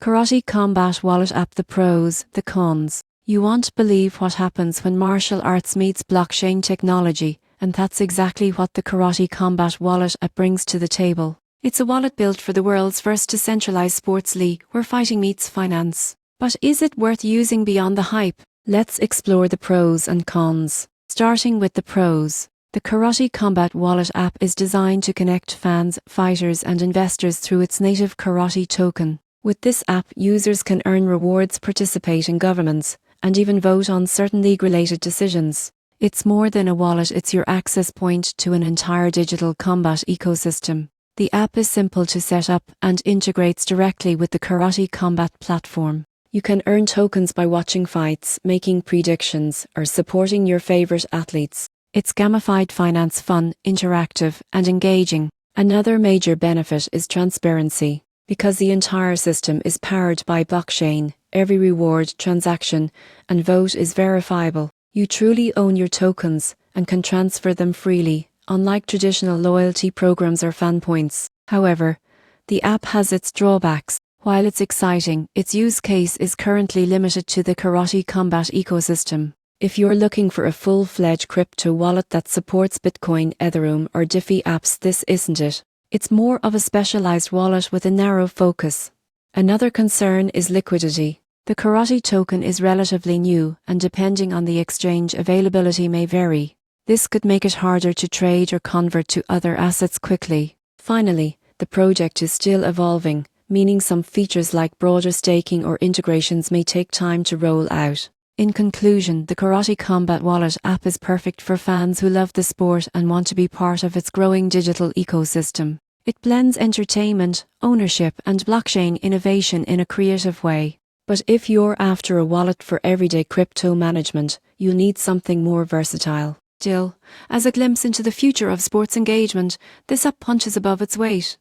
Karate Combat Wallet app. The pros, the cons. You won't believe what happens when martial arts meets blockchain technology, and that's exactly what the Karate Combat Wallet app brings to the table. It's a wallet built for the world's first decentralized sports league where fighting meets finance. But is it worth using beyond the hype? Let's explore the pros and cons. Starting with the pros. The Karate Combat Wallet app is designed to connect fans, fighters and investors through its native karate token. With this app, users can earn rewards, participate in governments, and even vote on certain league-related decisions. It's more than a wallet, it's your access point to an entire digital combat ecosystem. The app is simple to set up and integrates directly with the Karate Combat platform. You can earn tokens by watching fights, making predictions, or supporting your favorite athletes. It's gamified finance, fun, interactive, and engaging. Another major benefit is transparency. Because the entire system is powered by blockchain, every reward, transaction, and vote is verifiable. You truly own your tokens and can transfer them freely, unlike traditional loyalty programs or fan points. However, the app has its drawbacks. While it's exciting, its use case is currently limited to the Karate Combat ecosystem. If you're looking for a full-fledged crypto wallet that supports Bitcoin, Ethereum, or DeFi apps, this isn't it. It's more of a specialized wallet with a narrow focus. Another concern is liquidity. The Karate token is relatively new, and depending on the exchange, availability may vary. This could make it harder to trade or convert to other assets quickly. Finally, the project is still evolving, meaning some features like broader staking or integrations may take time to roll out. In conclusion, the Karate Combat Wallet app is perfect for fans who love the sport and want to be part of its growing digital ecosystem. It blends entertainment, ownership, and blockchain innovation in a creative way. But if you're after a wallet for everyday crypto management, you'll need something more versatile. Still, as a glimpse into the future of sports engagement, this app punches above its weight.